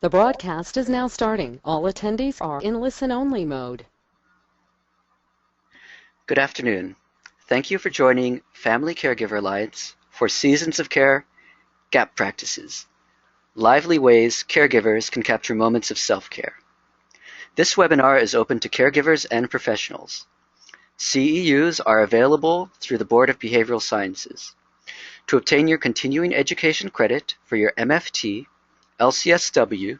The broadcast is now starting. All attendees are in listen-only mode. Good afternoon. Thank you for joining Family Caregiver Alliance for Seasons of Care Gap Practices, lively ways caregivers can capture moments of self-care. This webinar is open to caregivers and professionals. CEUs are available through the Board of Behavioral Sciences. To obtain your continuing education credit for your MFT, LCSW,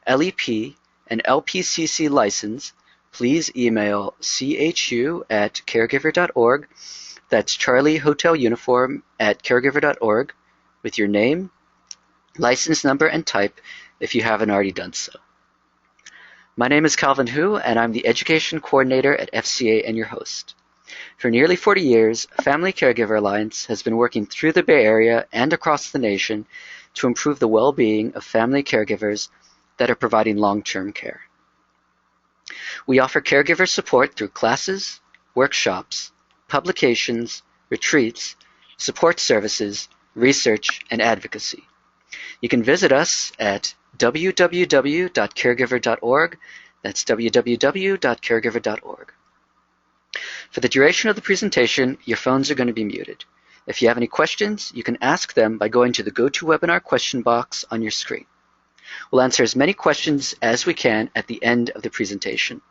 LEP, and LPCC license, please email chu@caregiver.org, that's Charlie Hotel Uniform at caregiver.org, with your name, license number, and type if you haven't already done so. My name is Calvin Hu, and I'm the Education Coordinator at FCA and your host. For nearly 40 years, Family Caregiver Alliance has been working through the Bay Area and across the nation to improve the well-being of family caregivers that are providing long-term care. We offer caregiver support through classes, workshops, publications, retreats, support services, research, and advocacy. You can visit us at www.caregiver.org. That's www.caregiver.org. For the duration of the presentation, your phones are going to be muted. If you have any questions, you can ask them by going to the GoToWebinar question box on your screen. We'll answer as many questions as we can at the end of the presentation.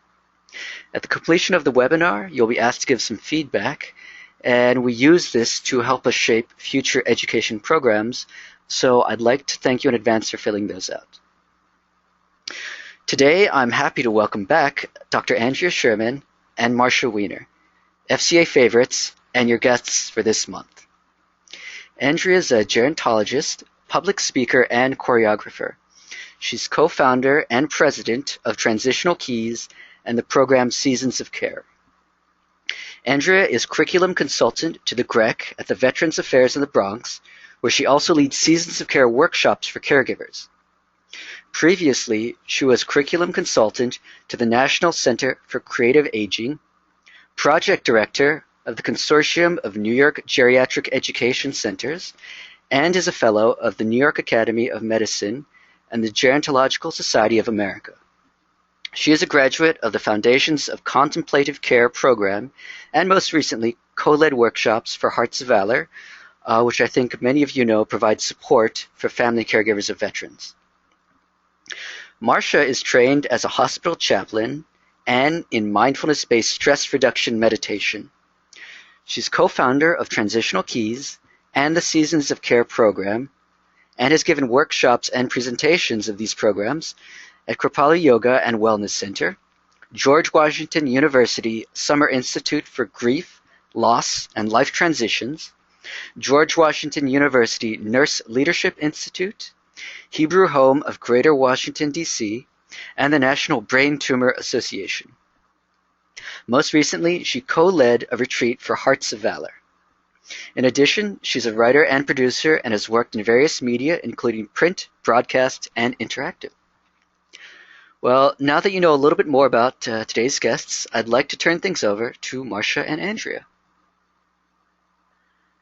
At the completion of the webinar, you'll be asked to give some feedback, and we use this to help us shape future education programs, so I'd like to thank you in advance for filling those out. Today, I'm happy to welcome back Dr. Andrea Sherman and Marcia Weiner, FCA favorites and your guests for this month. Andrea is a gerontologist, public speaker, and choreographer. She's co-founder and president of Transitional Keys and the program Seasons of Care. Andrea is curriculum consultant to the GREC at the Veterans Affairs in the Bronx, where she also leads Seasons of Care workshops for caregivers. Previously, she was curriculum consultant to the National Center for Creative Aging, project director of the Consortium of New York Geriatric Education Centers, and is a fellow of the New York Academy of Medicine and the Gerontological Society of America. She is a graduate of the Foundations of Contemplative Care program and most recently co-led workshops for Hearts of Valor, which I think many of you know provides support for family caregivers of veterans. Marcia is trained as a hospital chaplain and in mindfulness-based stress reduction meditation. She's co-founder of Transitional Keys and the Seasons of Care program, and has given workshops and presentations of these programs at Kripalu Yoga and Wellness Center, George Washington University Summer Institute for Grief, Loss, and Life Transitions, George Washington University Nurse Leadership Institute, Hebrew Home of Greater Washington, D.C., and the National Brain Tumor Association. Most recently, she co-led a retreat for Hearts of Valor. In addition, she's a writer and producer and has worked in various media, including print, broadcast, and interactive. Well, now that you know a little bit more about today's guests, I'd like to turn things over to Marcia and Andrea.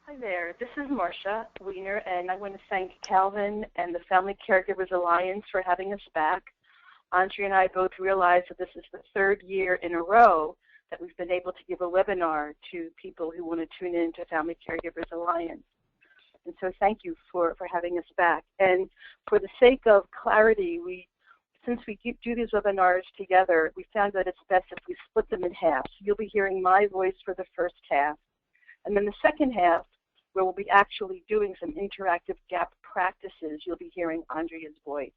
Hi there, this is Marcia Weiner, and I want to thank Calvin and the Family Caregivers Alliance for having us back. Andrea and I both realize that this is the third year in a row that we've been able to give a webinar to people who want to tune in to Family Caregivers Alliance. And so thank you for having us back. And for the sake of clarity, since we do these webinars together, we found that it's best if we split them in half. So you'll be hearing my voice for the first half. And then the second half, where we'll be actually doing some interactive gap practices, you'll be hearing Andrea's voice.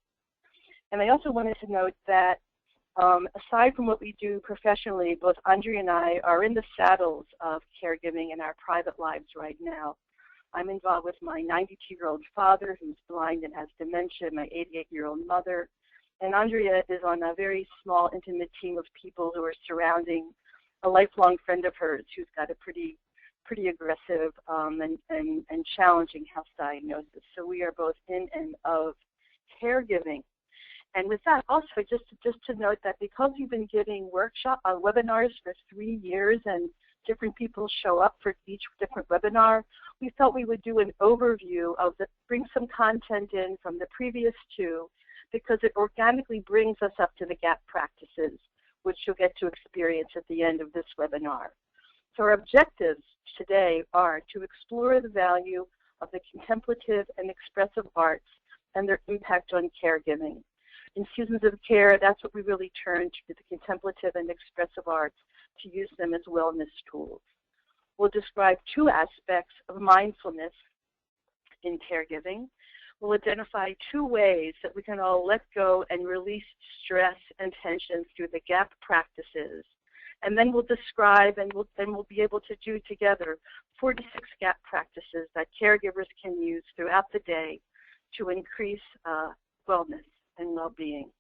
And I also wanted to note that aside from what we do professionally, both Andrea and I are in the saddles of caregiving in our private lives right now. I'm involved with my 92-year-old father who's blind and has dementia, my 88-year-old mother, and Andrea is on a very small, intimate team of people who are surrounding a lifelong friend of hers who's got a pretty aggressive and challenging health diagnosis. So we are both in and of caregiving. And with that, also, just to note that because we've been giving webinars for 3 years and different people show up for each different webinar, we felt we would do an overview of bring some content in from the previous two, because it organically brings us up to the GAP practices, which you'll get to experience at the end of this webinar. So our objectives today are to explore the value of the contemplative and expressive arts and their impact on caregiving. In Seasons of Care, that's what we really turn to, the contemplative and expressive arts, to use them as wellness tools. We'll describe two aspects of mindfulness in caregiving. We'll identify two ways that we can all let go and release stress and tension through the GAP practices. And then we'll describe and we'll be able to do together 46 GAP practices that caregivers can use throughout the day to increase wellness and well-being.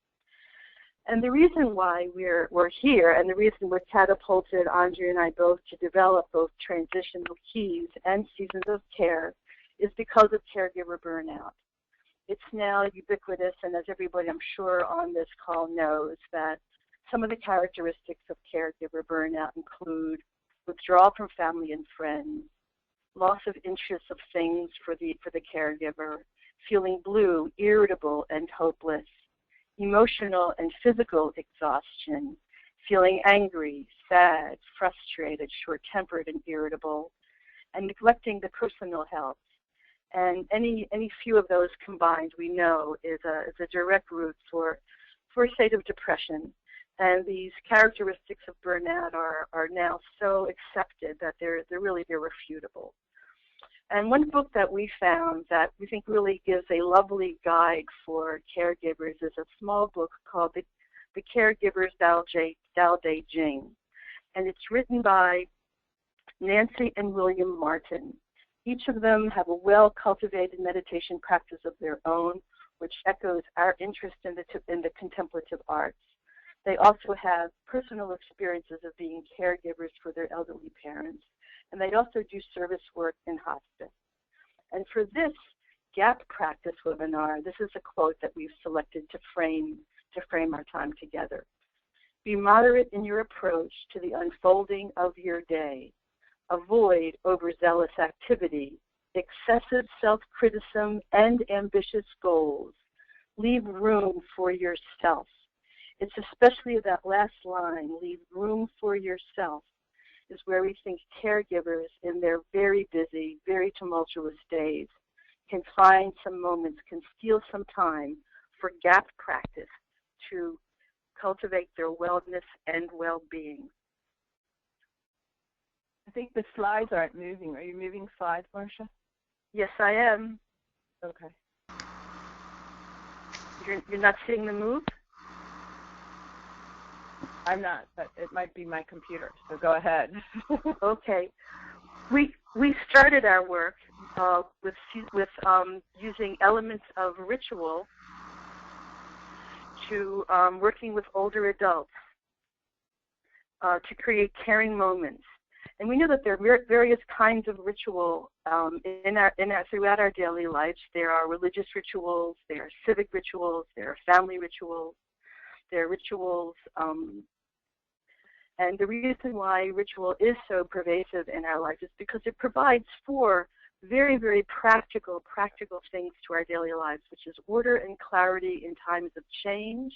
And the reason why we're here, and the reason we're catapulted, Andrea and I both, to develop both transitional keys and Seasons of Care, is because of caregiver burnout. It's now ubiquitous, and as everybody I'm sure on this call knows, that some of the characteristics of caregiver burnout include withdrawal from family and friends, loss of interest of things for the caregiver, feeling blue, irritable, and hopeless, emotional and physical exhaustion, feeling angry, sad, frustrated, short-tempered, and irritable, and neglecting the personal health. And any few of those combined, we know, is a direct route for a state of depression. And these characteristics of burnout are now so accepted that they're irrefutable. And one book that we found that we think really gives a lovely guide for caregivers is a small book called The Caregivers Tao Te Ching. And it's written by Nancy and William Martin. Each of them have a well-cultivated meditation practice of their own, which echoes our interest in the contemplative arts. They also have personal experiences of being caregivers for their elderly parents, and they also do service work in hospice. And for this GAP practice webinar, this is a quote that we've selected to frame our time together. Be moderate in your approach to the unfolding of your day. Avoid overzealous activity, excessive self-criticism, and ambitious goals. Leave room for yourself. It's especially that last line, leave room for yourself, is where we think caregivers in their very busy, very tumultuous days can find some moments, can steal some time for GAP practice to cultivate their wellness and well-being. I think the slides aren't moving. Are you moving slides, Marcia? Yes, I am. Okay. You're not seeing them move? I'm not, but it might be my computer, so go ahead. Okay. We started our work with using elements of ritual to working with older adults to create caring moments. And we know that there are various kinds of ritual throughout our daily lives. There are religious rituals, there are civic rituals, there are family rituals, there are rituals. And the reason why ritual is so pervasive in our life is because it provides for very, very practical things to our daily lives, which is order and clarity in times of change,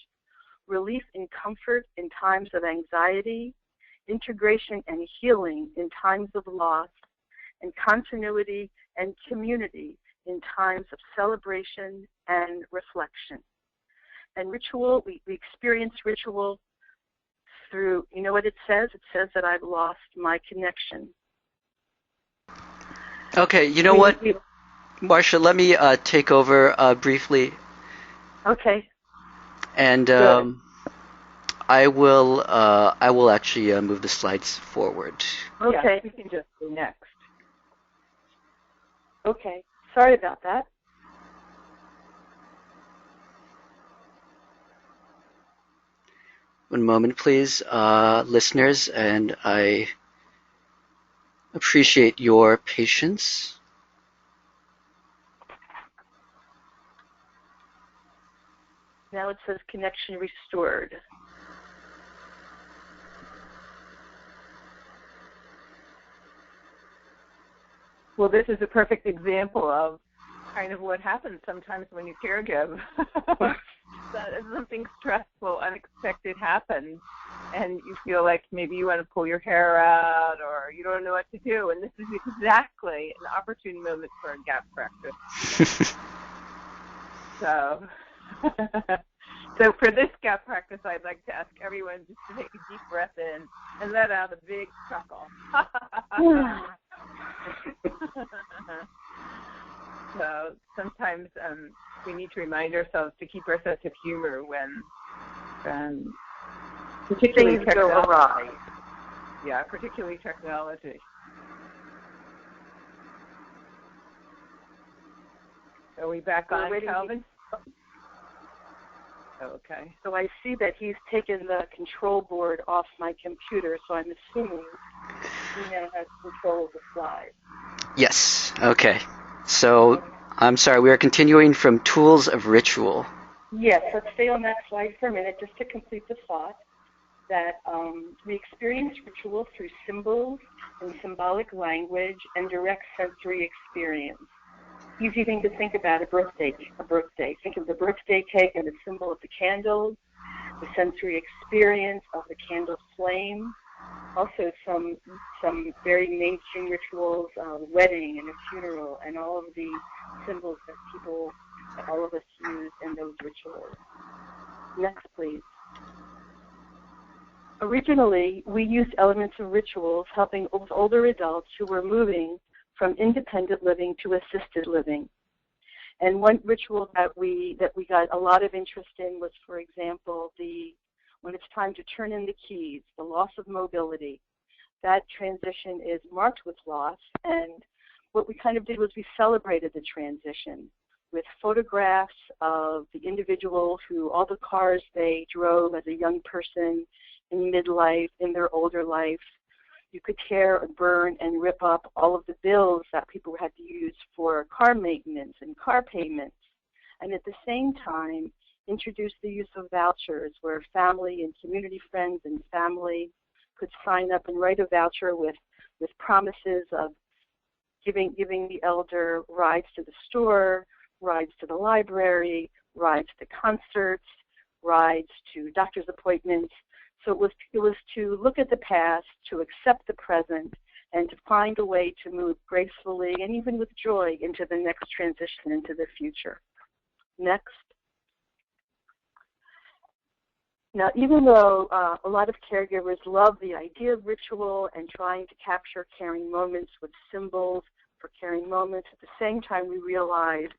relief and comfort in times of anxiety, integration and healing in times of loss, and continuity and community in times of celebration and reflection. And ritual, we experience ritual through, you know what it says? It says that I've lost my connection. Okay, you know what, Marcia, let me take over briefly. Okay. And I will actually move the slides forward. Okay. Yeah, we can just go next. Okay. Sorry about that. One moment, please, listeners, and I appreciate your patience. Now it says connection restored. Well, this is a perfect example of kind of what happens sometimes when you caregive. Something stressful, unexpected happens, and you feel like maybe you want to pull your hair out or you don't know what to do. And this is exactly an opportune moment for a gap practice. So for this gap practice, I'd like to ask everyone just to take a deep breath in and let out a big chuckle. So sometimes we need to remind ourselves to keep our sense of humor when particularly things go awry. Yeah, particularly technology. Are we back on, Calvin? Okay. So I see that he's taken the control board off my computer, so I'm assuming he now has control of the slide. Yes. Okay. So, I'm sorry, we are continuing from Tools of Ritual. Yes, let's stay on that slide for a minute just to complete the thought that we experience ritual through symbols and symbolic language and direct sensory experience. Easy thing to think about, a birthday. Think of the birthday cake and the symbol of the candles, the sensory experience of the candle flame, also some very mainstream rituals, wedding and a funeral, and all of the symbols that all of us use in those rituals. Next, please. Originally, we used elements of rituals helping older adults who were moving from independent living to assisted living. And one ritual that we got a lot of interest in was, for example, when it's time to turn in the keys, the loss of mobility. That transition is marked with loss, and what we kind of did was we celebrated the transition with photographs of the individual all the cars they drove as a young person in midlife, in their older life. You could tear, burn, and rip up all of the bills that people had to use for car maintenance and car payments, and at the same time introduce the use of vouchers where family and community friends and family could sign up and write a voucher with promises of giving the elder rides to the store, rides to the library, rides to concerts, rides to doctor's appointments. So it was to look at the past, to accept the present, and to find a way to move gracefully and even with joy into the next transition, into the future. Next. Now, even though a lot of caregivers love the idea of ritual and trying to capture caring moments with symbols for caring moments, at the same time we realize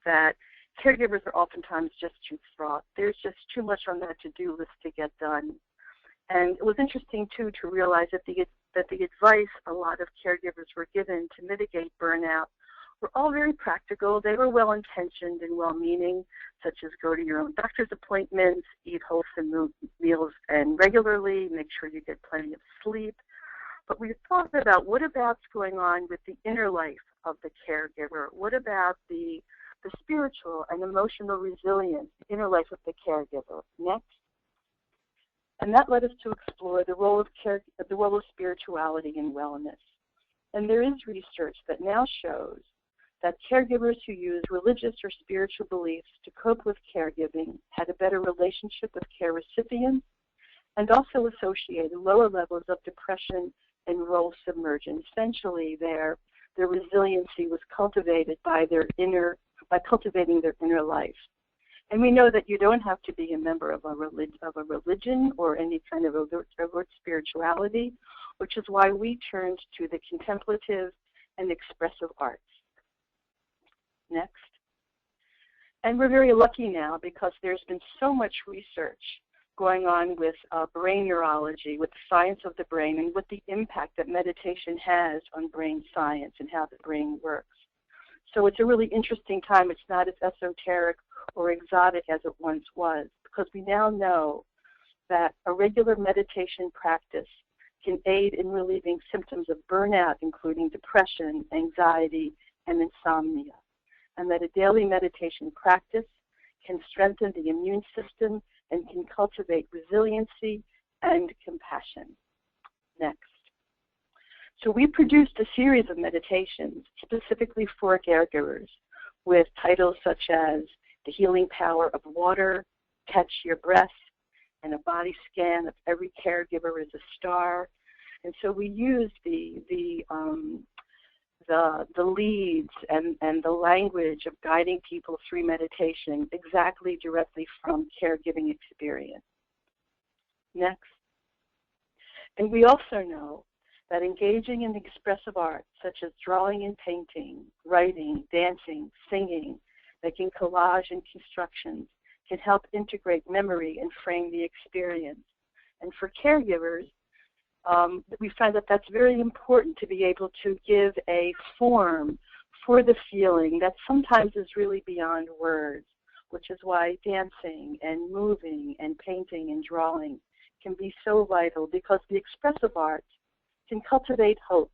that caregivers are oftentimes just too fraught. There's just too much on that to-do list to get done. And it was interesting, too, to realize that the advice a lot of caregivers were given to mitigate burnout were all very practical. They were well-intentioned and well-meaning, such as go to your own doctor's appointments, eat wholesome meals and regularly, make sure you get plenty of sleep. But we thought about what about's going on with the inner life of the caregiver? What about the spiritual and emotional resilience, the inner life of the caregiver? Next. And that led us to explore the role of spirituality in wellness. And there is research that now shows that caregivers who use religious or spiritual beliefs to cope with caregiving had a better relationship with care recipients and also associated lower levels of depression and role submersion. Essentially, their resiliency was cultivated by cultivating their inner life. And we know that you don't have to be a member of a religion or any kind of overt spirituality, which is why we turned to the contemplative and expressive arts. Next. And we're very lucky now because there's been so much research going on with brain neurology, with the science of the brain, and what the impact that meditation has on brain science and how the brain works. So it's a really interesting time. It's not as esoteric or exotic as it once was, because we now know that a regular meditation practice can aid in relieving symptoms of burnout, including depression, anxiety, and insomnia, and that a daily meditation practice can strengthen the immune system and can cultivate resiliency and compassion. Next. So we produced a series of meditations specifically for caregivers, with titles such as The Healing Power of Water, Catch Your Breath, and a body scan of every caregiver is a star. And so we use the leads and the language of guiding people through meditation exactly directly from caregiving experience. Next. And we also know that engaging in expressive arts such as drawing and painting, writing, dancing, singing, making collage and constructions can help integrate memory and frame the experience. And for caregivers, we find that that's very important to be able to give a form for the feeling that sometimes is really beyond words, which is why dancing and moving and painting and drawing can be so vital, because the expressive arts can cultivate hope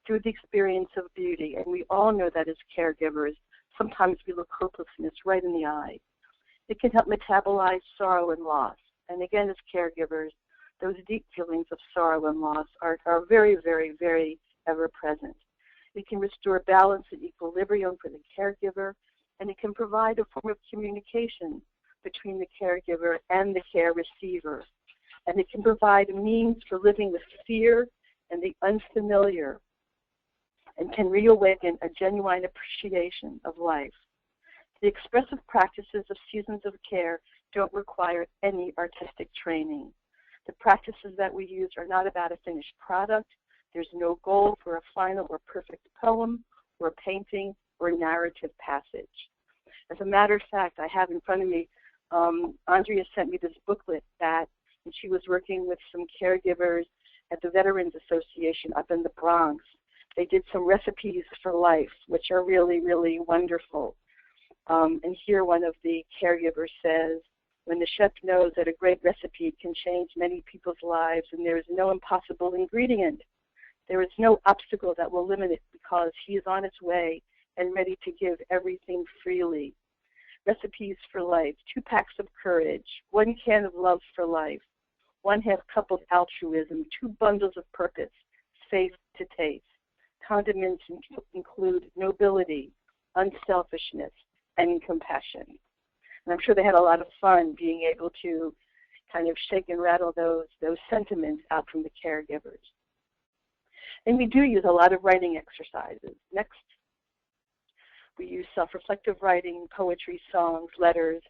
through the experience of beauty. And we all know that as caregivers, sometimes we look hopelessness right in the eye. It can help metabolize sorrow and loss. And again, as caregivers, those deep feelings of sorrow and loss are very, very, very ever present. It can restore balance and equilibrium for the caregiver, and it can provide a form of communication between the caregiver and the care receiver. And it can provide a means for living with fear and the unfamiliar, and can reawaken a genuine appreciation of life. The expressive practices of seasons of care don't require any artistic training. The practices that we use are not about a finished product. There's no goal for a final or perfect poem or painting or narrative passage. As a matter of fact, I have in front of me, Andrea sent me this booklet and she was working with some caregivers at the Veterans Association up in the Bronx. They did some recipes for life, which are really, really wonderful. And here one of the caregivers says, when the chef knows that a great recipe can change many people's lives and there is no impossible ingredient, there is no obstacle that will limit it, because he is on his way and ready to give everything freely. Recipes for life, 2 packs of courage, 1 can of love for life, 1/2 cup of altruism, 2 bundles of purpose, safe to taste. Condiments include nobility, unselfishness, and compassion. And I'm sure they had a lot of fun being able to kind of shake and rattle those sentiments out from the caregivers. And we do use a lot of writing exercises. Next, we use self-reflective writing, poetry, songs, letters,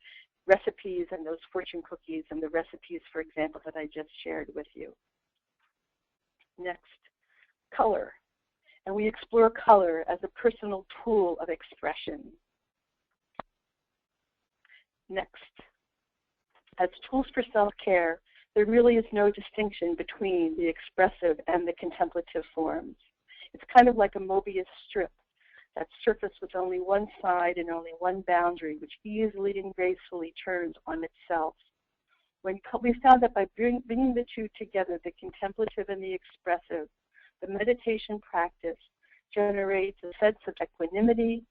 recipes, and those fortune cookies and the recipes, for example, that I just shared with you. Next, color. And we explore color as a personal tool of expression. Next, as tools for self-care, there really is no distinction between the expressive and the contemplative forms. It's kind of like a Mobius strip, that surface with only one side and only one boundary, which easily and gracefully turns on itself. We found that by bringing the two together, the contemplative and the expressive, the meditation practice generates a sense of equanimity,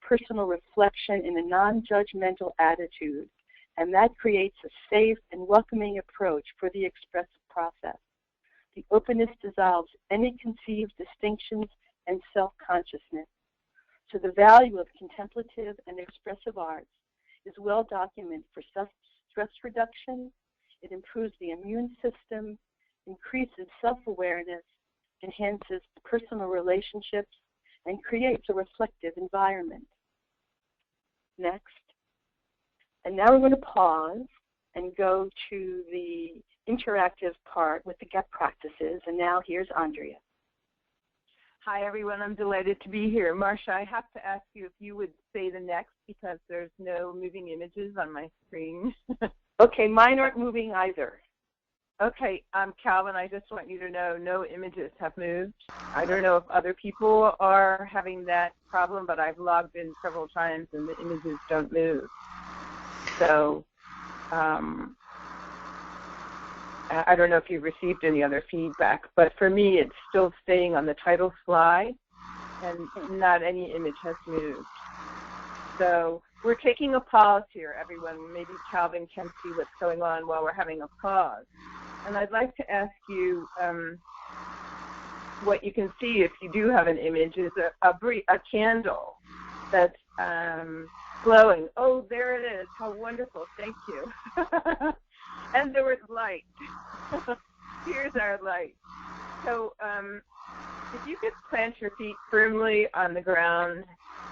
personal reflection in a non-judgmental attitude, and that creates a safe and welcoming approach for the expressive process. The openness dissolves any conceived distinctions and self-consciousness. So the value of contemplative and expressive arts is well documented for stress reduction. It improves the immune system, increases self-awareness, enhances personal relationships, and creates a reflective environment. Next. And now we're going to pause and go to the interactive part with the GEP practices. And now here's Andrea. Hi, everyone. I'm delighted to be here. Marcia, I have to ask you if you would say the next, because there's no moving images on my screen. Okay, mine aren't moving either. Okay, Calvin, I just want you to know no images have moved. I don't know if other people are having that problem, but I've logged in several times and the images don't move. So I don't know if you've received any other feedback, but for me it's still staying on the title slide and not any image has moved. So we're taking a pause here, everyone. Maybe Calvin can see what's going on while we're having a pause. And I'd like to ask you what you can see if you do have an image is a candle that's glowing. Oh, there it is. How wonderful. Thank you. And there was light. Here's our light. So if you could plant your feet firmly on the ground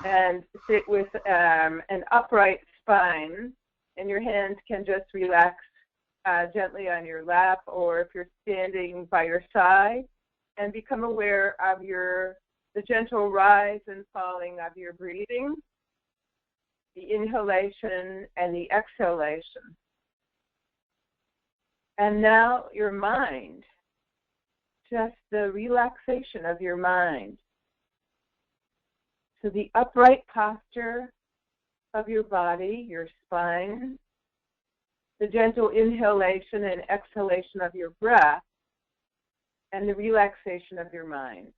and sit with an upright spine, and your hands can just relax gently on your lap, or if you're standing by your side, and become aware of the gentle rise and falling of your breathing, the inhalation and the exhalation. And now your mind, just the relaxation of your mind. So the upright posture of your body, your spine, the gentle inhalation and exhalation of your breath, and the relaxation of your mind.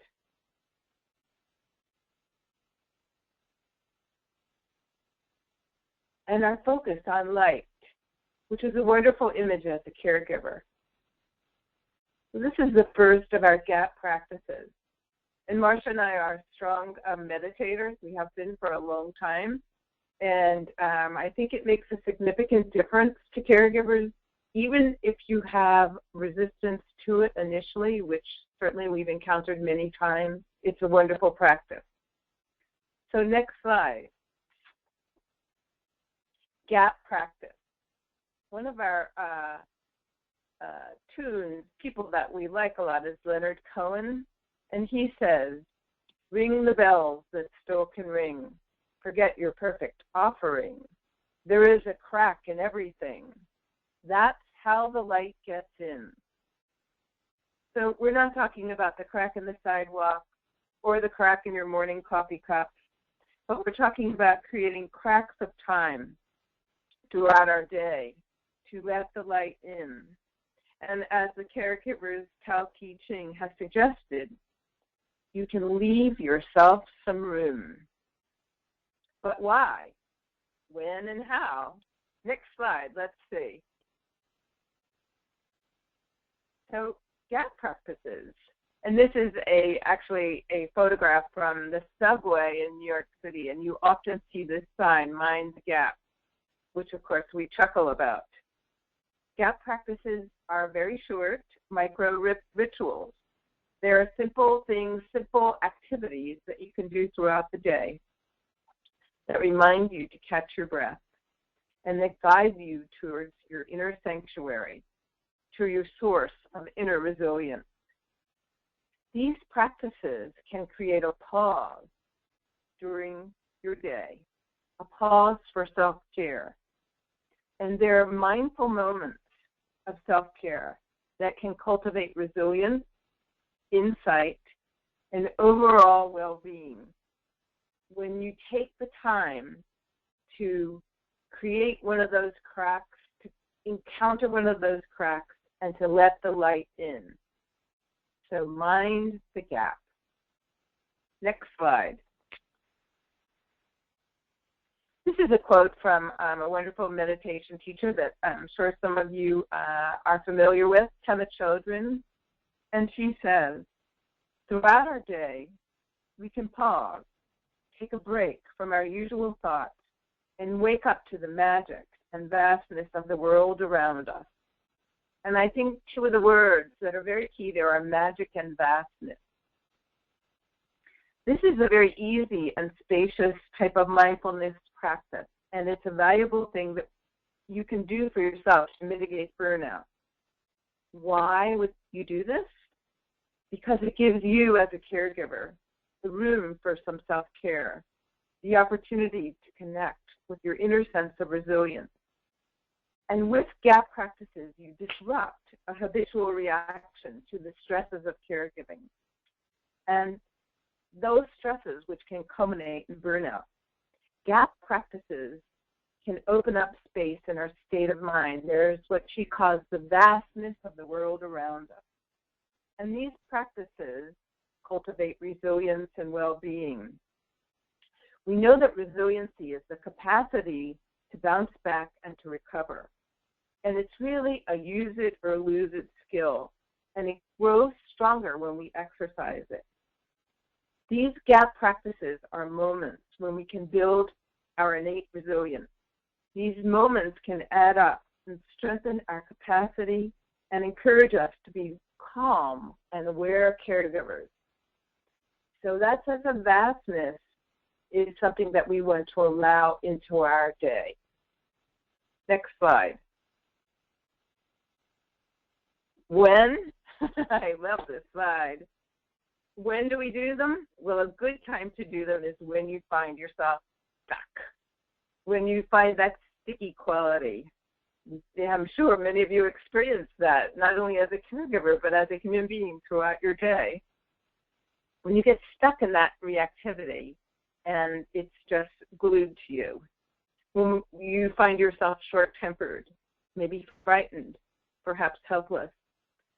And our focus on light, which is a wonderful image as a caregiver. So this is the first of our gap practices. And Marcia and I are strong meditators. We have been for a long time. And I think it makes a significant difference to caregivers, even if you have resistance to it initially, which certainly we've encountered many times. It's a wonderful practice. So next slide. Gap practice. One of our people that we like a lot is Leonard Cohen, and he says, "Ring the bells that still can ring. Forget your perfect offering. There is a crack in everything. That's how the light gets in." So we're not talking about the crack in the sidewalk or the crack in your morning coffee cup, but we're talking about creating cracks of time throughout our day to let the light in. And as the Caregivers Tao Te Ching has suggested, you can leave yourself some room. But why? When and how? Next slide, let's see. So gap practices. And this is actually a photograph from the subway in New York City, and you often see this sign, Mind the Gap, which of course we chuckle about. Gap practices are very short, micro rituals. There are simple things, simple activities that you can do throughout the day that remind you to catch your breath and that guide you towards your inner sanctuary, to your source of inner resilience. These practices can create a pause during your day, a pause for self-care. And there are mindful moments of self-care that can cultivate resilience, insight, and overall well-being. When you take the time to create one of those cracks, to encounter one of those cracks, and to let the light in. So mind the gap. Next slide. This is a quote from a wonderful meditation teacher that I'm sure some of you are familiar with, Pema Chodron. And she says, throughout our day, we can pause, take a break from our usual thoughts, and wake up to the magic and vastness of the world around us. And I think two of the words that are very key there are magic and vastness. This is a very easy and spacious type of mindfulness practice, and it's a valuable thing that you can do for yourself to mitigate burnout. Why would you do this? Because it gives you as a caregiver the room for some self-care, the opportunity to connect with your inner sense of resilience. And with gap practices, you disrupt a habitual reaction to the stresses of caregiving. And those stresses which can culminate in burnout. Gap practices can open up space in our state of mind. There's what she calls the vastness of the world around us. And these practices cultivate resilience and well-being. We know that resiliency is the capacity to bounce back and to recover. And it's really a use it or lose it skill. And it grows stronger when we exercise it. These gap practices are moments when we can build our innate resilience. These moments can add up and strengthen our capacity and encourage us to be calm and aware caregivers. So that sense of vastness is something that we want to allow into our day. Next slide. When? I love this slide. When do we do them? Well, a good time to do them is when you find yourself stuck, when you find that sticky quality. Yeah, I'm sure many of you experience that, not only as a caregiver, but as a human being throughout your day. When you get stuck in that reactivity and it's just glued to you, when you find yourself short-tempered, maybe frightened, perhaps helpless,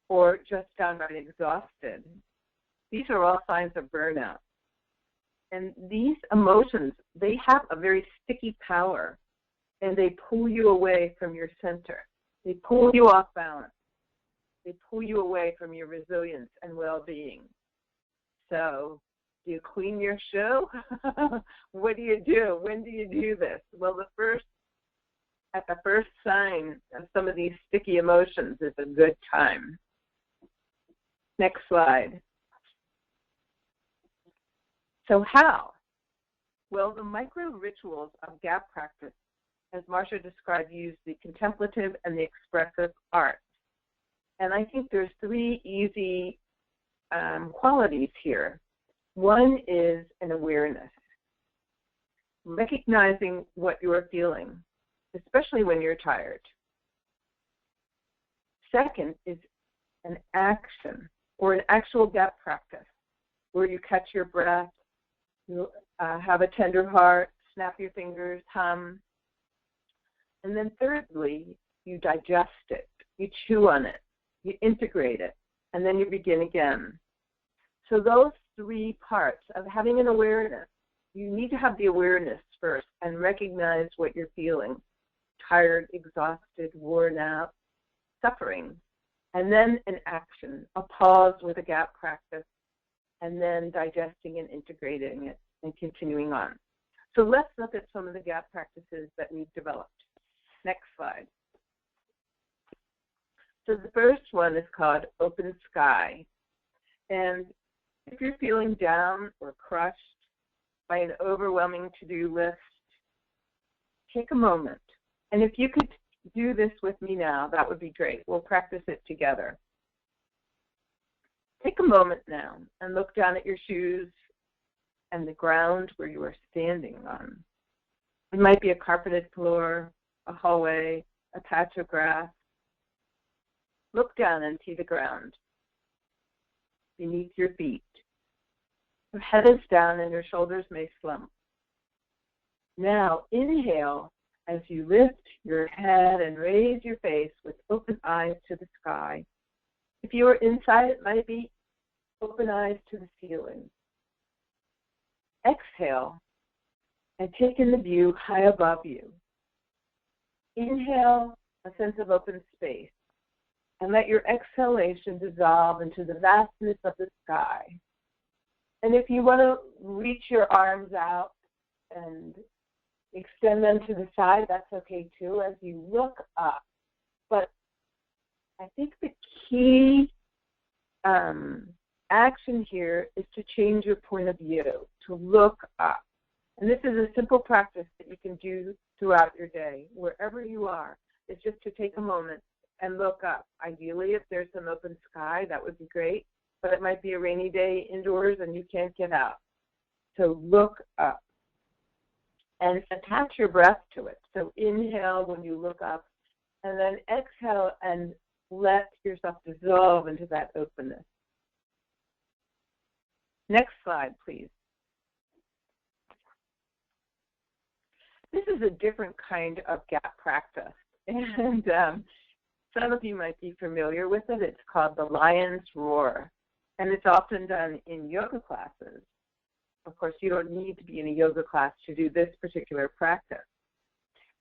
or just downright exhausted, these are all signs of burnout. And these emotions, they have a very sticky power, and they pull you away from your center. They pull you off balance. They pull you away from your resilience and well-being. So, do you clean your shoe? What do you do? When do you do this? Well, at the first sign of some of these sticky emotions is a good time. Next slide. So how? Well, the micro rituals of gap practice, as Marcia described, use the contemplative and the expressive arts. And I think there's three easy qualities here. One is an awareness, recognizing what you are feeling, especially when you're tired. Second is an action, or an actual gap practice, where you catch your breath, you have a tender heart, snap your fingers, hum. And then thirdly, you digest it, you chew on it, you integrate it, and then you begin again. So those three parts of having an awareness, you need to have the awareness first and recognize what you're feeling, tired, exhausted, worn out, suffering. And then an action, a pause with a gap practice, and then digesting and integrating it and continuing on. So let's look at some of the gap practices that we've developed. Next slide. So the first one is called Open Sky. And if you're feeling down or crushed by an overwhelming to-do list, take a moment. And if you could do this with me now, that would be great. We'll practice it together. Take a moment now and look down at your shoes and the ground where you are standing on. It might be a carpeted floor, a hallway, a patch of grass. Look down and see the ground beneath your feet. Your head is down and your shoulders may slump. Now inhale as you lift your head and raise your face with open eyes to the sky. If you are inside, it might be open eyes to the ceiling. Exhale and take in the view high above you. Inhale a sense of open space and let your exhalation dissolve into the vastness of the sky. And if you want to reach your arms out and extend them to the side, that's okay too, as you look up. But I think the key action here is to change your point of view, to look up. And this is a simple practice that you can do throughout your day, wherever you are. It's just to take a moment and look up. Ideally, if there's some open sky, that would be great. But it might be a rainy day indoors and you can't get out. So look up. And attach your breath to it. So inhale when you look up, and then exhale and let yourself dissolve into that openness. Next slide, please. This is a different kind of gap practice. And some of you might be familiar with it. It's called the lion's roar. And it's often done in yoga classes. Of course, you don't need to be in a yoga class to do this particular practice.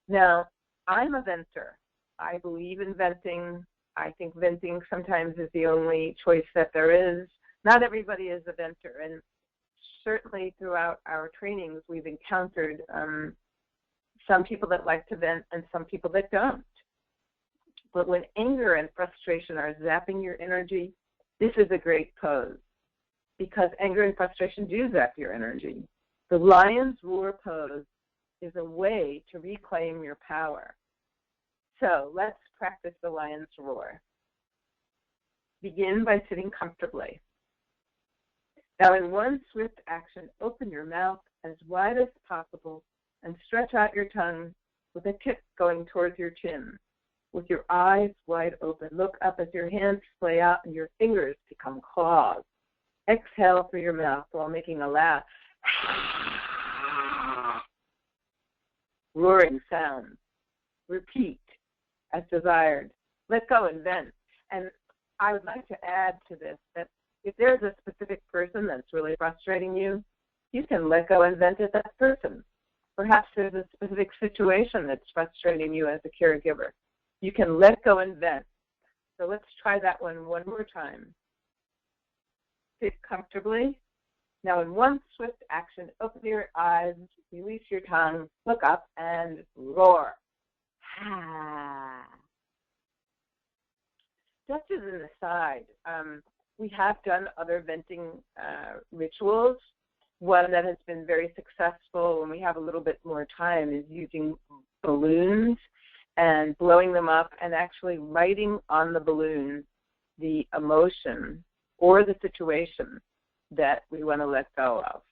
Now, I'm a venter. I believe in venting. I think venting sometimes is the only choice that there is. Not everybody is a venter. And certainly throughout our trainings, we've encountered some people that like to vent and some people that don't. But when anger and frustration are zapping your energy, this is a great pose, because anger and frustration do zap your energy. The lion's roar pose is a way to reclaim your power. So let's practice the lion's roar. Begin by sitting comfortably. Now, in one swift action, open your mouth as wide as possible and stretch out your tongue with a tip going towards your chin. With your eyes wide open, look up as your hands splay out and your fingers become claws. Exhale through your mouth while making a loud roaring sound. Repeat as desired. Let go and vent. And I would like to add to this that if there's a specific person that's really frustrating you, you can let go and vent at that person. Perhaps there's a specific situation that's frustrating you as a caregiver. You can let go and vent. So let's try that one more time. Sit comfortably. Now in one swift action, open your eyes, release your tongue, look up, and roar. Just as an aside, we have done other venting rituals. One that has been very successful when we have a little bit more time is using balloons and blowing them up and actually writing on the balloon the emotion or the situation that we want to let go of.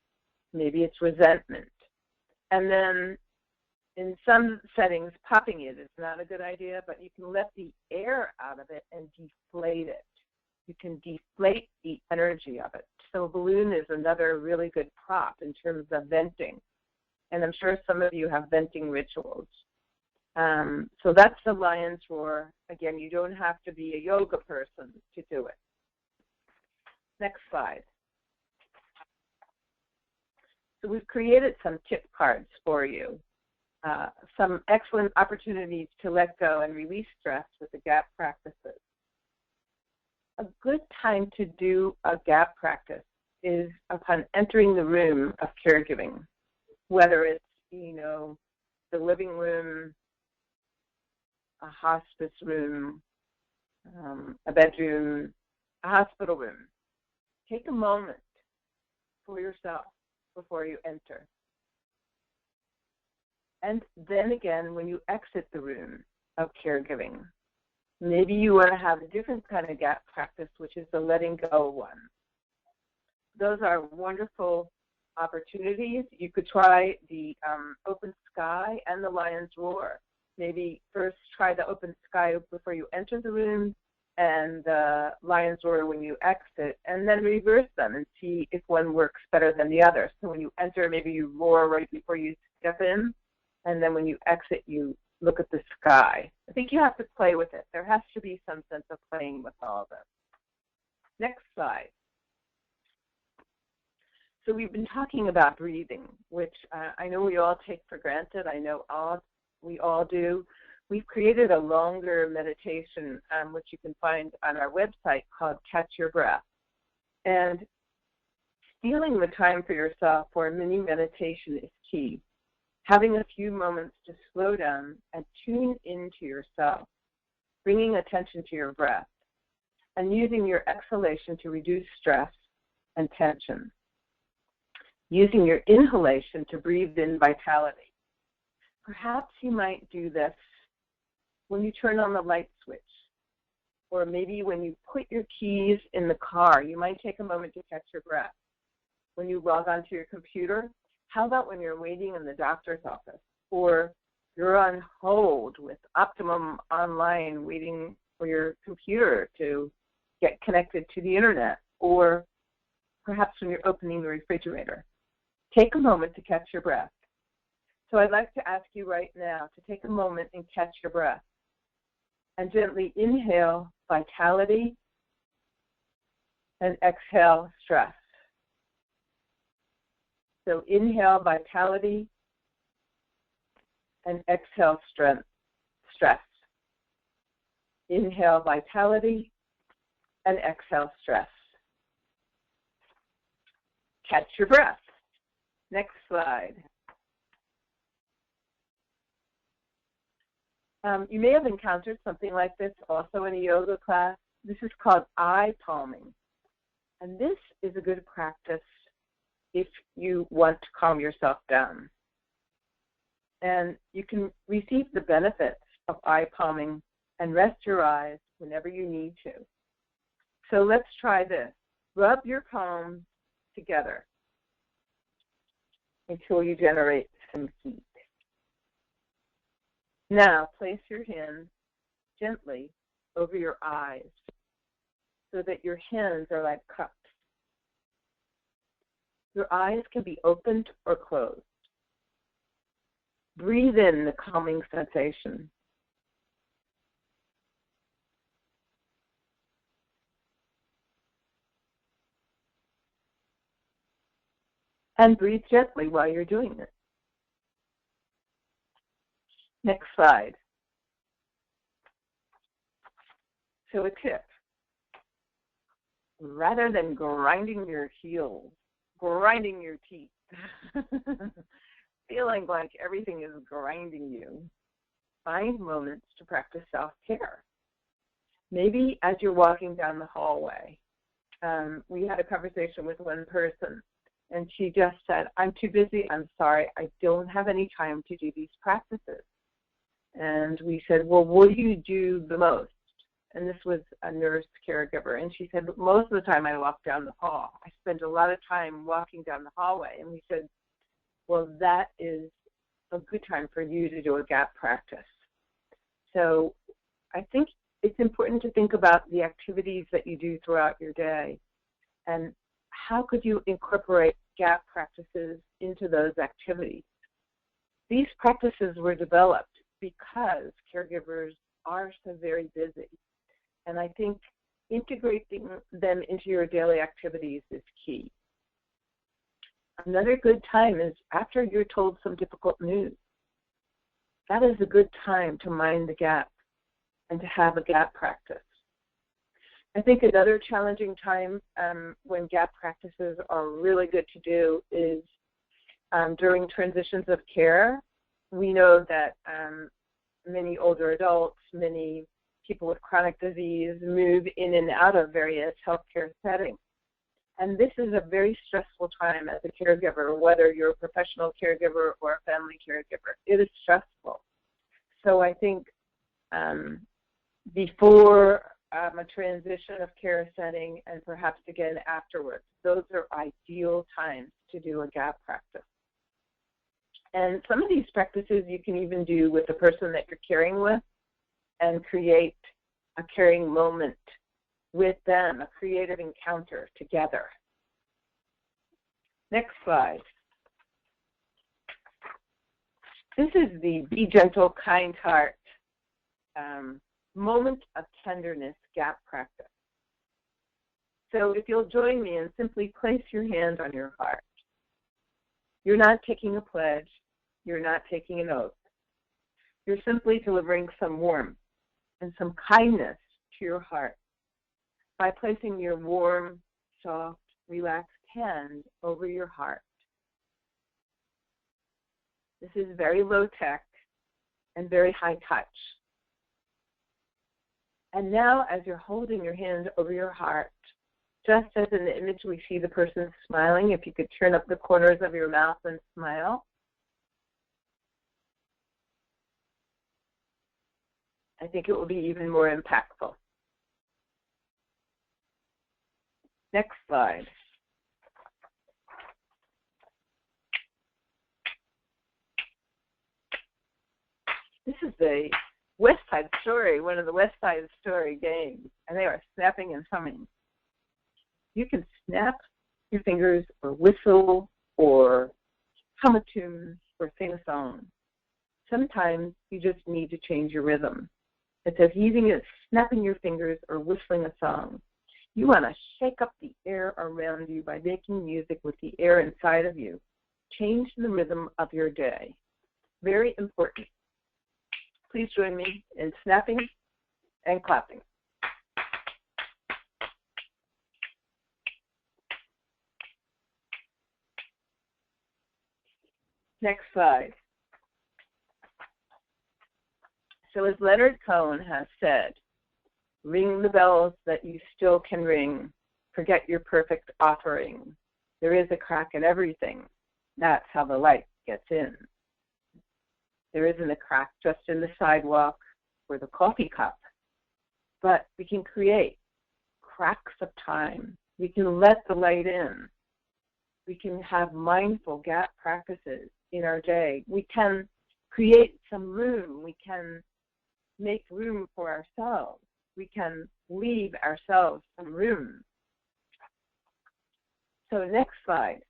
Maybe it's resentment. And then in some settings, popping it is not a good idea, but you can let the air out of it and deflate it. You can deflate the energy of it. So a balloon is another really good prop in terms of venting. And I'm sure some of you have venting rituals. So that's the lion's roar. Again, you don't have to be a yoga person to do it. Next slide. So we've created some tip cards for you. Some excellent opportunities to let go and release stress with the gap practices. A good time to do a gap practice is upon entering the room of caregiving, whether it's, the living room, a hospice room, a bedroom, a hospital room. Take a moment for yourself before you enter. And then again, when you exit the room of caregiving, maybe you want to have a different kind of gap practice, which is the letting go one. Those are wonderful opportunities. You could try the open sky and the lion's roar. Maybe first try the open sky before you enter the room and the lion's roar when you exit, and then reverse them and see if one works better than the other. So when you enter, maybe you roar right before you step in, and then when you exit, you look at the sky. I think you have to play with it. There has to be some sense of playing with all of this. Next slide. So we've been talking about breathing, which I know we all take for granted. I know we all do. We've created a longer meditation, which you can find on our website, called Catch Your Breath. And stealing the time for yourself for a mini meditation is key. Having a few moments to slow down and tune into yourself, bringing attention to your breath, and using your exhalation to reduce stress and tension. Using your inhalation to breathe in vitality. Perhaps you might do this when you turn on the light switch, or maybe when you put your keys in the car. You might take a moment to catch your breath. When you log onto your computer, how about when you're waiting in the doctor's office, or you're on hold with Optimum Online waiting for your computer to get connected to the internet, or perhaps when you're opening the refrigerator. Take a moment to catch your breath. So I'd like to ask you right now to take a moment and catch your breath. And gently inhale vitality and exhale stress. So inhale vitality and exhale stress. Inhale vitality and exhale stress. Catch your breath. Next slide. You may have encountered something like this also in a yoga class. This is called eye palming. And this is a good practice if you want to calm yourself down. And you can receive the benefits of eye palming and rest your eyes whenever you need to. So let's try this. Rub your palms together until you generate some heat. Now place your hands gently over your eyes so that your hands are like cups. Your eyes can be opened or closed. Breathe in the calming sensation. And breathe gently while you're doing it. Next slide. So a tip. Rather than grinding your heels, grinding your teeth, feeling like everything is grinding you, find moments to practice self-care. Maybe as you're walking down the hallway, we had a conversation with one person, and she just said, I'm too busy, I'm sorry, I don't have any time to do these practices. And we said, well, what do you do the most? And this was a nurse caregiver. And she said, most of the time I walk down the hall. I spend a lot of time walking down the hallway. And we said, well, that is a good time for you to do a gap practice. So I think it's important to think about the activities that you do throughout your day and how could you incorporate gap practices into those activities. These practices were developed because caregivers are so very busy. And I think integrating them into your daily activities is key. Another good time is after you're told some difficult news. That is a good time to mind the gap and to have a gap practice. I think another challenging time when gap practices are really good to do is during transitions of care. We know that many older adults, many people with chronic disease move in and out of various healthcare settings. And this is a very stressful time as a caregiver, whether you're a professional caregiver or a family caregiver. It is stressful. So I think before a transition of care setting and perhaps again afterwards, those are ideal times to do a gap practice. And some of these practices you can even do with the person that you're caring with and create a caring moment with them, a creative encounter together. Next slide. This is the Be Gentle, Kind Heart moment of tenderness gap practice. So if you'll join me and simply place your hand on your heart. You're not taking a pledge. You're not taking an oath. You're simply delivering some warmth and some kindness to your heart by placing your warm, soft, relaxed hand over your heart. This is very low tech and very high touch. And now as you're holding your hand over your heart, just as in the image we see the person smiling, if you could turn up the corners of your mouth and smile. I think it will be even more impactful. Next slide. This is the West Side Story, one of the West Side Story games, and they are snapping and humming. You can snap your fingers or whistle or hum a tune or sing a song. Sometimes you just need to change your rhythm. It's as easy as snapping your fingers or whistling a song. You want to shake up the air around you by making music with the air inside of you. Change the rhythm of your day. Very important. Please join me in snapping and clapping. Next slide. So as Leonard Cohen has said, ring the bells that you still can ring. Forget your perfect offering. There is a crack in everything. That's how the light gets in. There isn't a crack just in the sidewalk or the coffee cup, but we can create cracks of time. We can let the light in. We can have mindful gap practices in our day. We can create some room. We can make room for ourselves. We can leave ourselves some room. So next slide.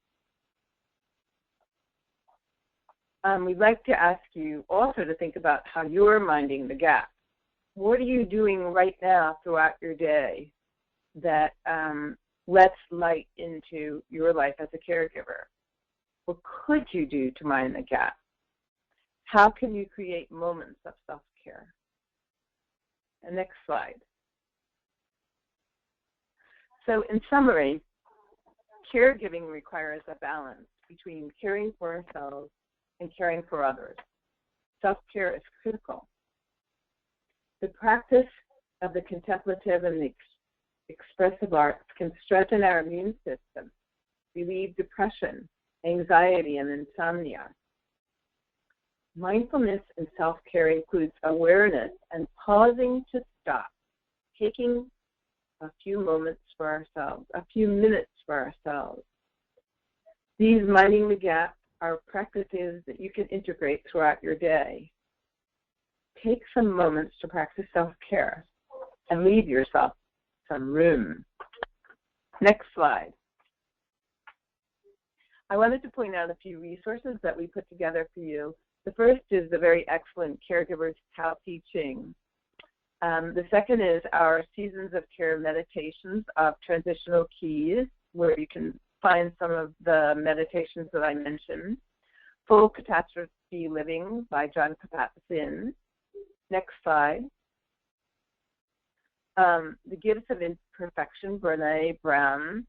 We'd like to ask you also to think about how you're minding the gap. What are you doing right now throughout your day that lets light into your life as a caregiver? What could you do to mind the gap? How can you create moments of self-care? And next slide. So in summary, caregiving requires a balance between caring for ourselves and caring for others. Self-care is critical. The practice of the contemplative and the expressive arts can strengthen our immune system, relieve depression, anxiety, and insomnia. Mindfulness and self-care includes awareness and pausing to stop, taking a few moments for ourselves, a few minutes for ourselves. These minding the gap are practices that you can integrate throughout your day. Take some moments to practice self-care and leave yourself some room. Next slide. I wanted to point out a few resources that we put together for you. The first is the very excellent Caregivers Tao Te Ching. The second is our Seasons of Care meditations of transitional keys, where you can find some of the meditations that I mentioned. Full Catastrophe Living by John Kabat-Zinn. Next slide. The Gifts of Imperfection, Brene Brown.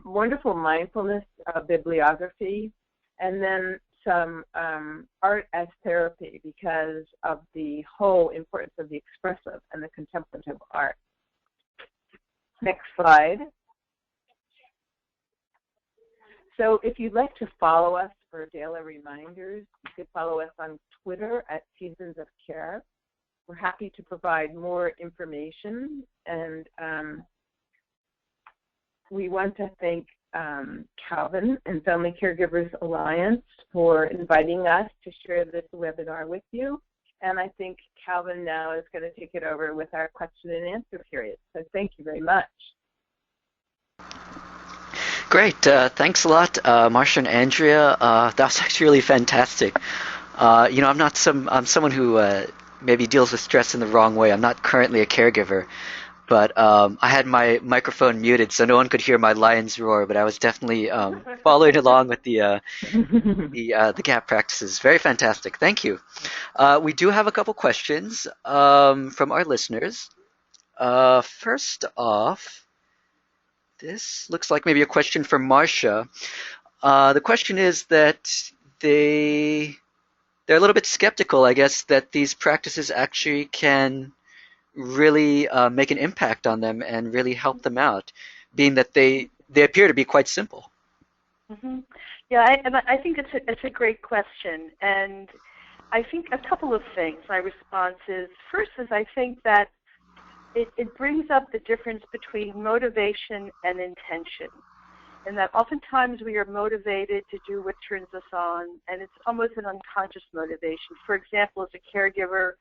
Wonderful mindfulness bibliography. And then some art as therapy because of the whole importance of the expressive and the contemplative art. Next slide. So if you'd like to follow us for daily reminders, you could follow us on Twitter at Seasons of Care. We're happy to provide more information, and we want to thank Calvin and Family Caregivers Alliance for inviting us to share this webinar with you. And I think Calvin now is going to take it over with our question and answer period. So thank you very much. Great. Thanks a lot, Marcia and Andrea. That was actually really fantastic. I'm someone who maybe deals with stress in the wrong way. I'm not currently a caregiver, but I had my microphone muted so no one could hear my lion's roar, but I was definitely following along with the gap practices. Very fantastic. Thank you. We do have a couple questions from our listeners. First off, this looks like maybe a question for Marcia. The question is that they're a little bit skeptical, I guess, that these practices actually can really make an impact on them and really help them out, being that they appear to be quite simple. Mm-hmm. Yeah, I think it's a great question, and I think a couple of things. My response is, first is I think that it brings up the difference between motivation and intention, and that oftentimes we are motivated to do what turns us on, and it's almost an unconscious motivation. For example, as a caregiver,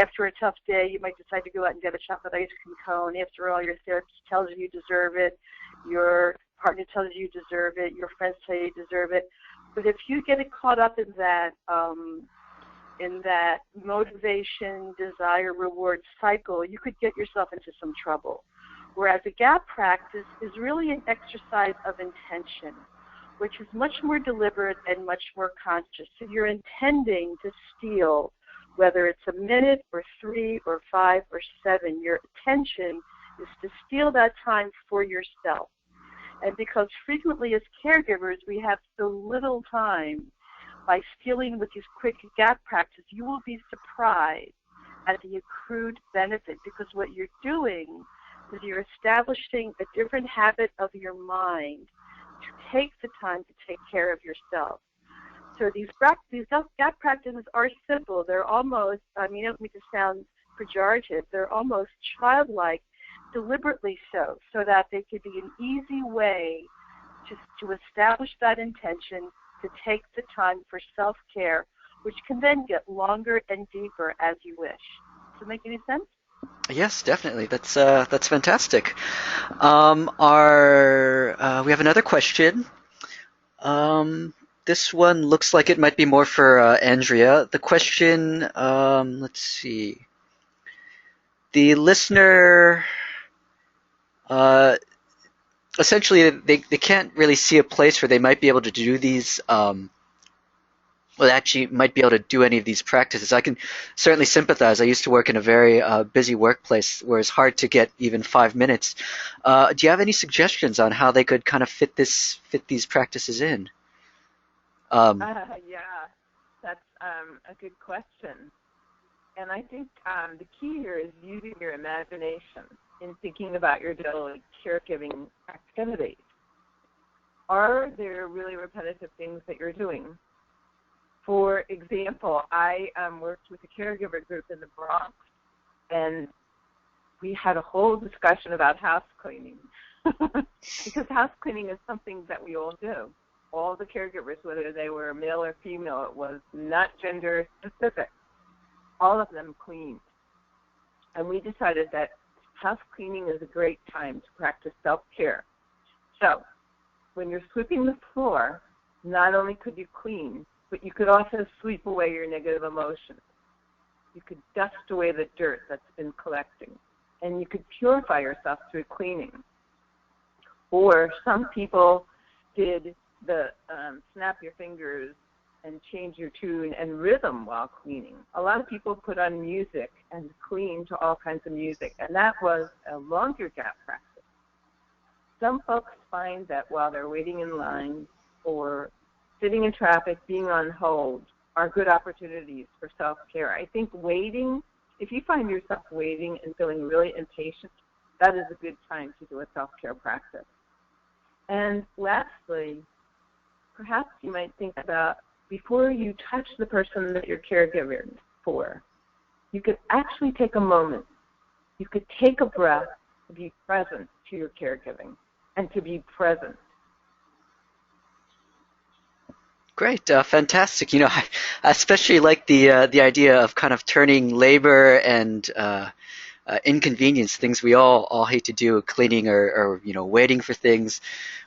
after a tough day, you might decide to go out and get a chocolate ice cream cone. After all, your therapist tells you deserve it, your partner tells you deserve it, your friends tell you deserve it. But if you get caught up in that motivation, desire, reward cycle, you could get yourself into some trouble. Whereas a gap practice is really an exercise of intention, which is much more deliberate and much more conscious. So you're intending to steal, whether it's a minute or 3 or 5 or 7, your attention is to steal that time for yourself. And because frequently as caregivers we have so little time, by stealing with these quick gap practices, you will be surprised at the accrued benefit, because what you're doing is you're establishing a different habit of your mind to take the time to take care of yourself. So these gap practices are simple. They're almost, I mean, I don't mean to sound pejorative, they're almost childlike, deliberately so that they could be an easy way to establish that intention, to take the time for self-care, which can then get longer and deeper as you wish. Does it make any sense? Yes, definitely. That's fantastic. We have another question. This one looks like it might be more for Andrea. The question, let's see. The listener, essentially, they can't really see a place where they might be able to do these, well, actually might be able to do any of these practices. I can certainly sympathize. I used to work in a very busy workplace where it's hard to get even 5 minutes. Do you have any suggestions on how they could kind of fit these practices in? Yeah, that's a good question. And I think the key here is using your imagination in thinking about your daily caregiving activities. Are there really repetitive things that you're doing? For example, I worked with a caregiver group in the Bronx, and we had a whole discussion about house cleaning because house cleaning is something that we all do. All the caregivers, whether they were male or female, it was not gender specific. All of them cleaned. And we decided that house cleaning is a great time to practice self-care. So when you're sweeping the floor, not only could you clean, but you could also sweep away your negative emotions. You could dust away the dirt that's been collecting. And you could purify yourself through cleaning. Or some people did the snap your fingers and change your tune and rhythm while cleaning. A lot of people put on music and clean to all kinds of music, and that was a longer gap practice. Some folks find that while they're waiting in line or sitting in traffic, being on hold, are good opportunities for self-care. I think waiting, if you find yourself waiting and feeling really impatient, that is a good time to do a self-care practice. And lastly, perhaps you might think about, before you touch the person that you're caregiving for, you could actually take a moment. You could take a breath to be present to your caregiving and to be present. Great, fantastic. You know, I especially like the idea of kind of turning labor and inconvenience, things we all hate to do, cleaning or waiting for things.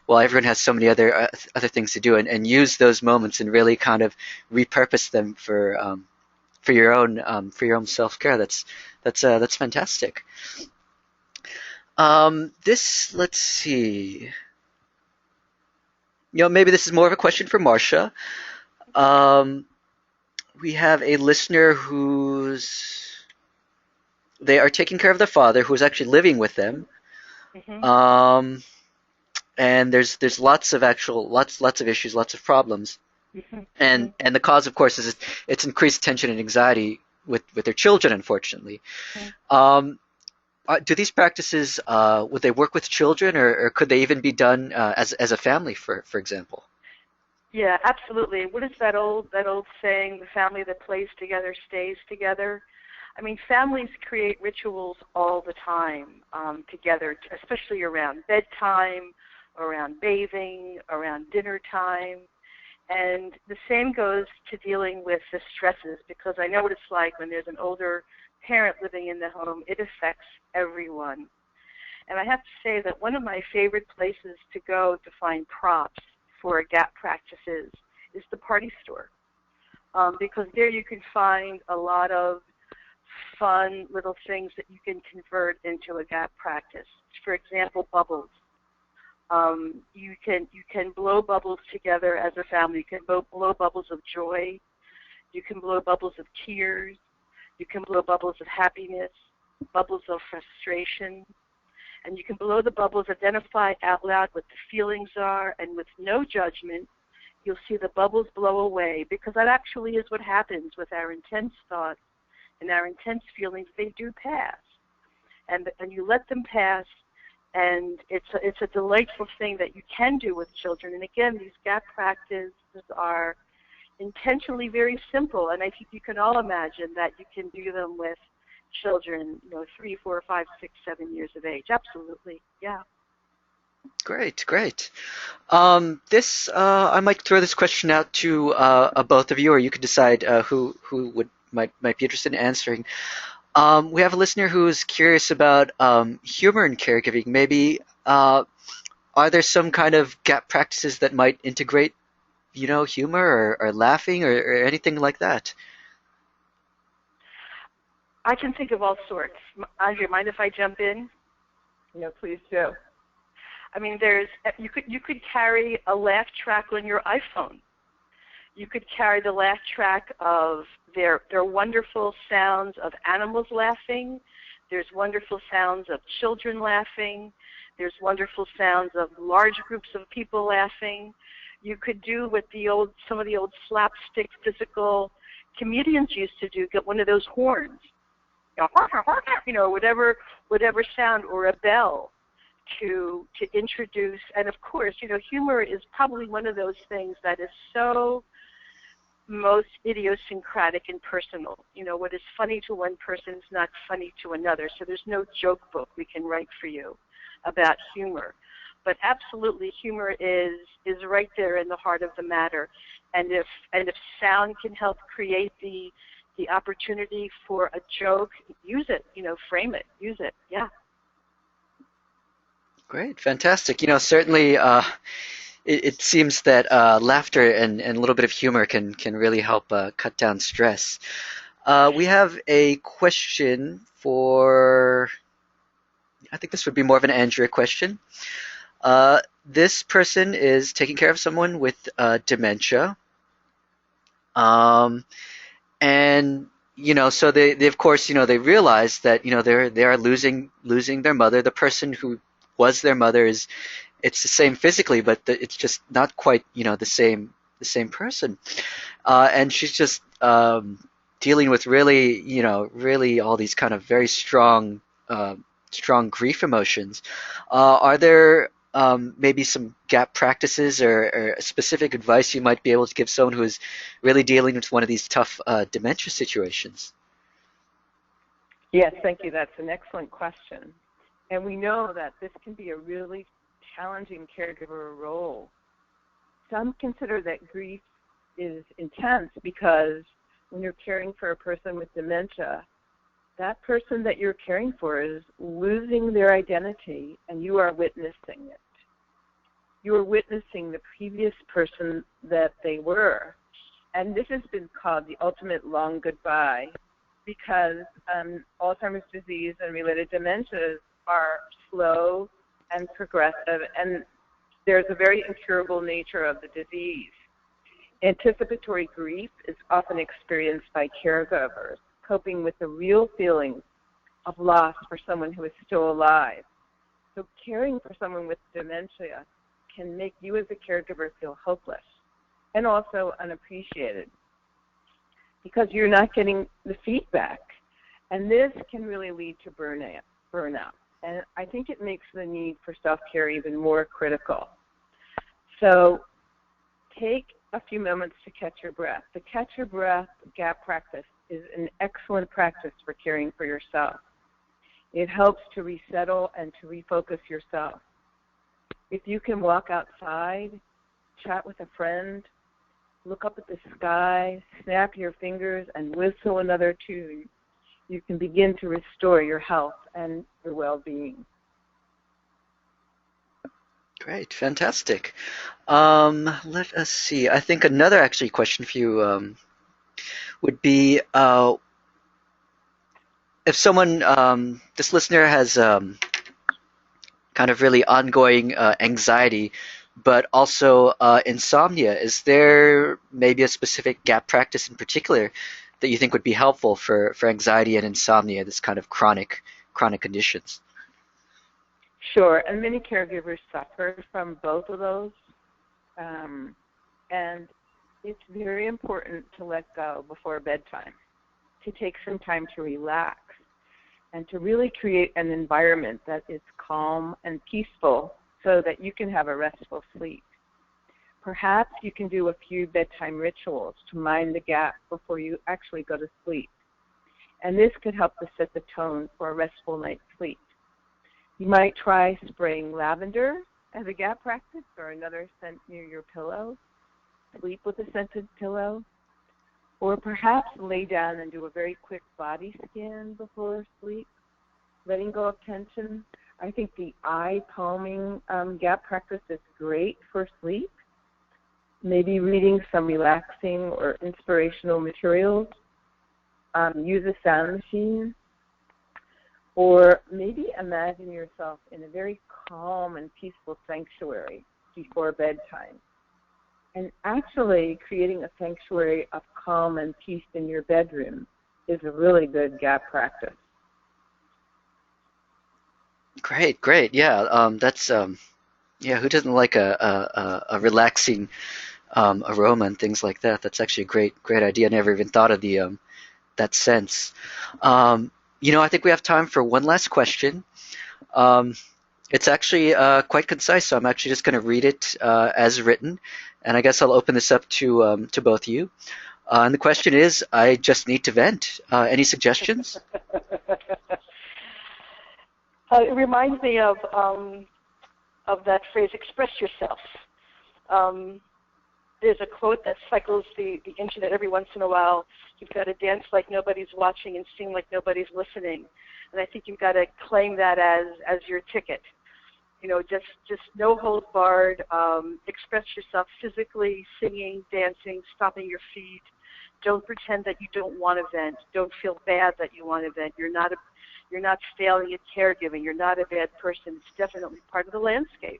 Well, everyone has so many other things to do, and use those moments and really kind of repurpose them for your own self-care. That's fantastic. Let's see. Maybe this is more of a question for Marcia. We have a listener they are taking care of their father, who is actually living with them. Mm-hmm. And there's lots of issues, lots of problems. Mm-hmm. And the cause, of course, is it's increased tension and anxiety with their children, unfortunately. Mm-hmm. Do these practices, would they work with children, or could they even be done as a family, for example? Yeah, absolutely. What is that old saying, the family that plays together stays together? I mean, families create rituals all the time together, especially around bedtime, around bathing, around dinner time. And the same goes to dealing with the stresses, because I know what it's like when there's an older parent living in the home. It affects everyone. And I have to say that one of my favorite places to go to find props for gap practices is the party store, because there you can find a lot of fun little things that you can convert into a gap practice. For example, bubbles. You can blow bubbles together as a family. You can blow bubbles of joy. You can blow bubbles of tears. You can blow bubbles of happiness, bubbles of frustration. And you can blow the bubbles, identify out loud what the feelings are, and with no judgment, you'll see the bubbles blow away, because that actually is what happens with our intense thoughts and our intense feelings. They do pass, and you let them pass, and it's a delightful thing that you can do with children. And again, these gap practices are intentionally very simple, and I think you can all imagine that you can do them with children, 3, 4, 5, 6, 7 years of age. Absolutely, yeah. Great, great. This I might throw this question out to both of you, or you could decide who might be interested in answering. We have a listener who's curious about humor in caregiving. Maybe are there some kind of gap practices that might integrate, humor or laughing or anything like that? I can think of all sorts. Andrea, mind if I jump in? No, please do. I mean, you could carry a laugh track on your iPhone. You could carry the laugh track of their wonderful sounds of animals laughing. There's wonderful sounds of children laughing. There's wonderful sounds of large groups of people laughing. You could do what some of the old slapstick physical comedians used to do. Get one of those horns, whatever sound, or a bell to introduce. And of course, humor is probably one of those things that is so most idiosyncratic and personal. What is funny to one person is not funny to another. So there's no joke book we can write for you about humor. But absolutely, humor is right there in the heart of the matter. And if sound can help create the opportunity for a joke, use it. Frame it. Use it. Yeah. Great, fantastic. Certainly it seems that laughter and a little bit of humor can really help cut down stress. We have a question for, I think this would be more of an Andrea question. This person is taking care of someone with dementia. And so they of course, they realize that, they are losing their mother. The person who was their mother it's the same physically, but it's just not quite, the same person. And she's just dealing with really, really all these kind of very strong grief emotions. Are there maybe some gap practices or specific advice you might be able to give someone who is really dealing with one of these tough dementia situations? Yes, thank you. That's an excellent question. And we know that this can be a really challenging caregiver role. Some consider that grief is intense because when you're caring for a person with dementia, that person that you're caring for is losing their identity, and you are witnessing it. You are witnessing the previous person that they were. And this has been called the ultimate long goodbye, because Alzheimer's disease and related dementias are slow and progressive, and there's a very incurable nature of the disease. Anticipatory grief is often experienced by caregivers, coping with the real feelings of loss for someone who is still alive. So caring for someone with dementia can make you as a caregiver feel hopeless and also unappreciated because you're not getting the feedback. And this can really lead to burnout. And I think it makes the need for self-care even more critical. So take a few moments to catch your breath. The catch your breath gap practice is an excellent practice for caring for yourself. It helps to resettle and to refocus yourself. If you can walk outside, chat with a friend, look up at the sky, snap your fingers, and whistle another tune, you can begin to restore your health and your well-being. Great, fantastic. Let us see. I think another actually question for you would be if someone, this listener has kind of really ongoing anxiety, but also insomnia. Is there maybe a specific gap practice in particular that you think would be helpful for anxiety and insomnia, this kind of chronic conditions? Sure, and many caregivers suffer from both of those. And it's very important to let go before bedtime, to take some time to relax, and to really create an environment that is calm and peaceful so that you can have a restful sleep. Perhaps you can do a few bedtime rituals to mind the gap before you actually go to sleep. And this could help to set the tone for a restful night's sleep. You might try spraying lavender as a gap practice or another scent near your pillow. Sleep with a scented pillow. Or perhaps lay down and do a very quick body scan before sleep, letting go of tension. I think the eye palming gap practice is great for sleep. Maybe reading some relaxing or inspirational materials. Use a sound machine. Or maybe imagine yourself in a very calm and peaceful sanctuary before bedtime. And actually creating a sanctuary of calm and peace in your bedroom is a really good gap practice. Great. Yeah, that's yeah. Who doesn't like a relaxing aroma and things like that? That's actually a great idea. I never even thought of the that sense. I think we have time for one last question. It's actually quite concise, so I'm actually just going to read it as written, and I guess I'll open this up to both of you. And the question is, I just need to vent. Any suggestions? It reminds me of that phrase, express yourself. There's a quote that cycles the internet every once in a while. You've got to dance like nobody's watching and sing like nobody's listening. And I think you've got to claim that as your ticket. Just no holds barred. Express yourself physically, singing, dancing, stomping your feet. Don't pretend that you don't want to vent. Don't feel bad that you want to vent. You're not failing at caregiving. You're not a bad person. It's definitely part of the landscape.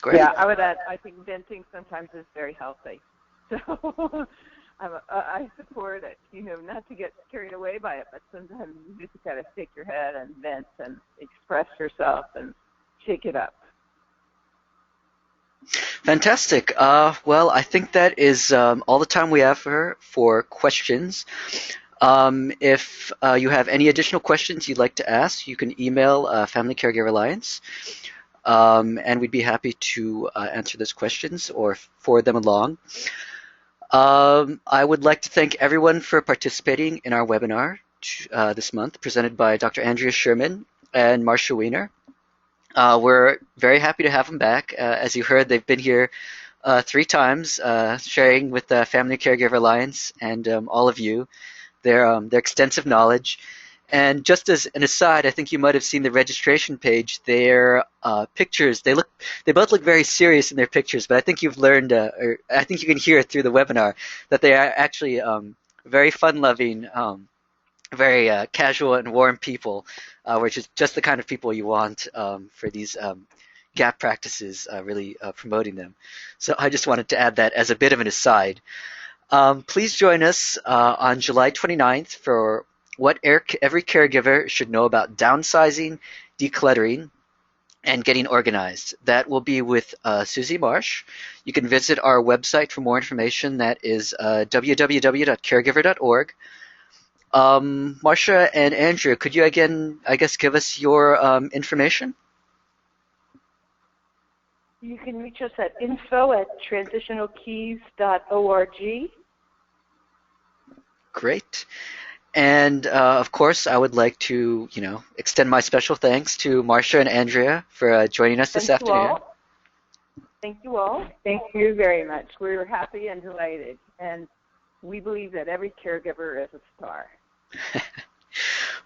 Great. Yeah, I would add, I think venting sometimes is very healthy. So I support it, not to get carried away by it, but sometimes you just got to stick your head and vent and express yourself and shake it up. Fantastic. Well, I think that is all the time we have for questions. If you have any additional questions you'd like to ask, you can email Family Caregiver Alliance, and we'd be happy to answer those questions or forward them along. I would like to thank everyone for participating in our webinar this month, presented by Dr. Andrea Sherman and Marcia Weiner. We're very happy to have them back. As you heard, they've been here 3 times, sharing with the Family Caregiver Alliance and all of you their extensive knowledge. And just as an aside, I think you might have seen the registration page. Their pictures, they both look very serious in their pictures, but I think you've learned, or I think you can hear it through the webinar, that they are actually very fun-loving, very casual and warm people, which is just the kind of people you want for these gap practices, really promoting them. So I just wanted to add that as a bit of an aside. Please join us on July 29th for what every caregiver should know about downsizing, decluttering, and getting organized. That will be with Susie Marsh. You can visit our website for more information. That is www.caregiver.org. Marcia and Andrea, could you again, I guess, give us your information? You can reach us at info@transitionalkeys.org. Great. And of course, I would like to, extend my special thanks to Marcia and Andrea for joining us this afternoon. Thank you all. Thank you very much. We're happy and delighted, and we believe that every caregiver is a star.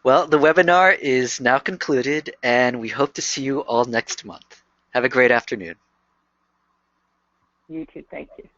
Well, the webinar is now concluded, and we hope to see you all next month. Have a great afternoon. You too. Thank you.